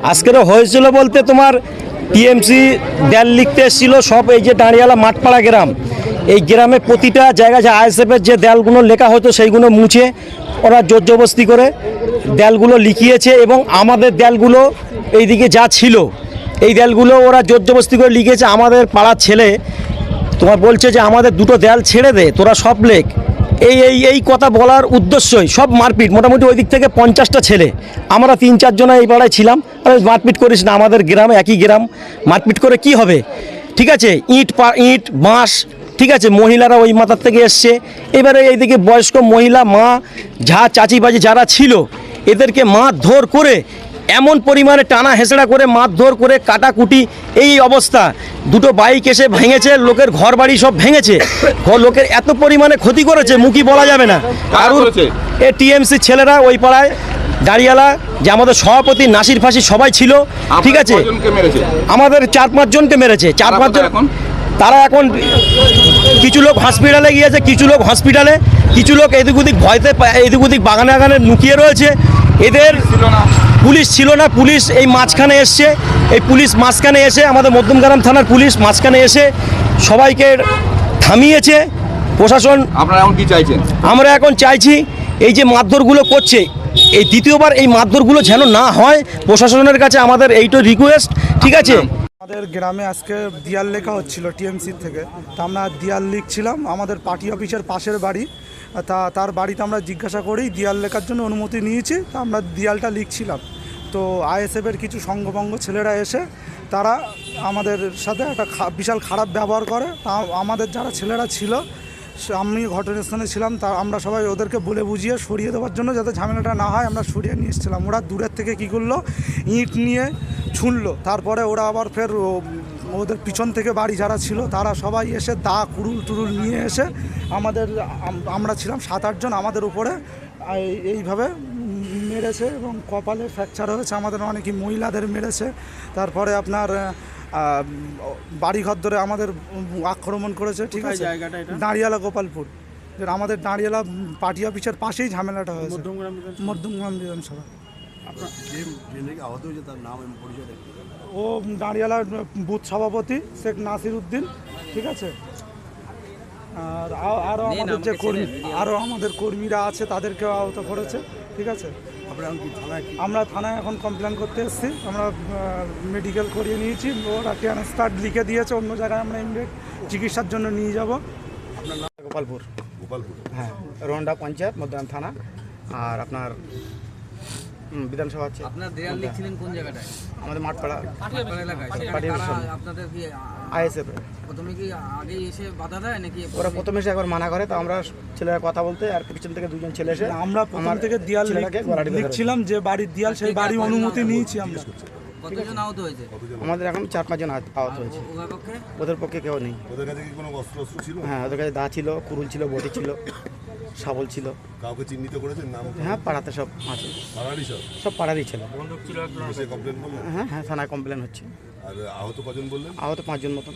আজকেরও হয়েছিল বলতে তোমার টিএমসি দেয়াল লিখতে এসেছিল সব এই যে দাঁড়িয়ালা মাঠপাড়া গ্রাম, এই গ্রামে প্রতিটা জায়গায় যে আইএসএফের যে দেয়ালগুলো লেখা হতো সেইগুলো মুছে ওরা জোর জবরদস্তি করে দেয়ালগুলো লিখিয়েছে এবং আমাদের দেয়ালগুলো এইদিকে যা ছিল এই দেয়ালগুলো ওরা জোর জবরদস্তি করে লিখেছে। আমাদের পাড়ার ছেলে তোমার বলছে যে আমাদের দুটো দেয়াল ছেড়ে দে, তোরা সব লেখ। এই এই এই কথা বলার উদ্দেশ্যই সব মারপিট, মোটামুটি ওই দিক থেকে 50টা ছেলে, আমরা 3-4 জন এই পাড়ায় ছিলাম। আর মারপিট করিস না, আমাদের গ্রামে একই গ্রাম, মারপিট করে কি হবে? ঠিক আছে, ইট বাঁশ, ঠিক আছে, মহিলারা ওই মাথার থেকে এসছে। এবারে এইদিকে বয়স্ক মহিলা মা চাচি বাজি যারা ছিল এদেরকে মারধর করে এমন পরিমাণে টানা হেঁচড়া করে মারধর করে কাটাকুটি, এই অবস্থা। দুটো বাইক এসে ভেঙেছে, লোকের ঘর বাড়ি সব ভেঙেছে, লোকের এত পরিমাণে ক্ষতি করেছে মুখই বলা যাবে না। আর এ টিএমসি ছেলেরা ওই পাড়ায় দাঁড়িয়ালা যে আমাদের সভাপতি নাসির ফাঁসি সবাই ছিল, ঠিক আছে, আমাদের 4-5 জনকে মেরেছে। 4-5 জন, তারা এখন কিছু লোক হসপিটালে গিয়েছে, কিছু লোক হসপিটালে, কিছু লোক এদিক ওদিক ভয়তে এদিক ওদিক বাগানে বাগানে লুকিয়ে রয়েছে। এদের পুলিশ ছিল না, পুলিশ এই মাঝখানে এসছে, এই পুলিশ মাঝখানে এসে আমাদের মধ্যমগ্রাম থানার পুলিশ মাঝখানে এসে সবাইকে থামিয়েছে প্রশাসন। আপনারা এখন কি চাইছেন? আমরা এখন চাইছি এই যে মারধরগুলো করছে, এই দ্বিতীয়বার এই মারধরগুলো যেন না হয়। প্রশাসনের কাছে আমাদের এইটাই রিকোয়েস্ট, ঠিক আছে। আমাদের গ্রামে আজকে দেয়াল লেখা হচ্ছিল টিএমসির থেকে, তা আমরা দেয়াল লিখছিলাম। আমাদের পার্টি অফিসের পাশের বাড়ি, তার বাড়িতে আমরা জিজ্ঞাসা করেই দেয়াল লেখার জন্য অনুমতি নিয়েছি। তা আমরা দেয়ালটা লিখছিলাম, তো আইএসএফের কিছু সঙ্গভঙ্গ ছেলেরা এসে তারা আমাদের সাথে একটা বিশাল খারাপ ব্যবহার করে। তা আমাদের যারা ছেলেরা ছিল, আমি ঘটনাস্থানে ছিলাম, তা আমরা সবাই ওদেরকে বলে বুঝিয়ে সরিয়ে দেওয়ার জন্য যাতে ঝামেলাটা না হয় আমরা সরিয়ে নিয়ে এসেছিলাম। ওরা দূরের থেকে কী করলো, ইট নিয়ে ছুঁড়লো। তারপরে ওরা আবার ফের ওদের পিছন থেকে বাড়ি যারা ছিল তারা সবাই এসে কুড়ুল টুরুল নিয়ে এসে আমরা ছিলাম 7-8 জন, আমাদের উপরে এইভাবে মেরেছে এবং কপালে ফ্র্যাকচার হয়েছে। আমাদের অনেকই মহিলাদের মেরেছে। তারপরে আপনার বাড়িঘর ধরে আমাদের আক্রমণ করেছে, ঠিক আছে। দাঁড়িয়ালা গোপালপুর, আমাদের দাঁড়িয়ালা পার্টি অফিসের পাশেই ঝামেলাটা হয়েছে, মধ্যমগ্রাম বিধানসভা। ও দাঁড়িয়ালার বুথ সভাপতি শেখ নাসির উদ্দিন, ঠিক আছে। আর আরও আমাদের কর্মীরা আছে, তাদেরকেও আহত করেছে, ঠিক আছে। আমরা থানায় এখন কমপ্লেন করতে এসেছি, আমরা মেডিকেল করিয়ে নিয়েছি। ওরা ট্রান্সফার লিখে দিয়েছে, অন্য জায়গায় আমরা ইমিডিয়েট চিকিৎসার জন্য নিয়ে যাব। গোপালপুর, হ্যাঁ, রোহন্ডা পঞ্চায়েত, মধ্যগ্রাম থানা। আর আপনার বিধানসভা আছে। আপনার দেয়াল লিখছিলেন কোন জায়গাটায়? আমাদের মাঠপাড়া এলাকায়। আপনাদের কি আইএসএফ প্রথমে কি আগেই এসে বাধা দেয় নাকি? ওরা প্রথমে এসে একবার মানা করে, তো আমরা ছেলেরা কথা বলতে, আর পিছন থেকে 2 জন ছেলে এসে আমরা প্রথম থেকে দেয়াল লিখছিলাম, যে বাড়ির দেয়াল সেই বাড়ি অনুমতি নিয়েছি আমরা। কতজন আহত হয়েছে? আমাদের এখন 4-5 জন আহত হয়েছে। ওদের পক্ষে কেউ নেই। ওদের কাছে কি কোনো অস্ত্র ছিল? হ্যাঁ, ওদের কাছে দা ছিল, কুরুল ছিল, বটি ছিল, শাবল ছিল। কাউকে চিহ্নিত করেছেন নাম? হ্যাঁ, পাড়াতে সব আছে, পাড়ারই সব পাড়ারই ছিল। বন্দুক ছিল, কমপ্লেন করলেন? হ্যাঁ, থানায় কমপ্লেন হচ্ছে। আর আহত কজন বললেন? আহত 5 জন মতন।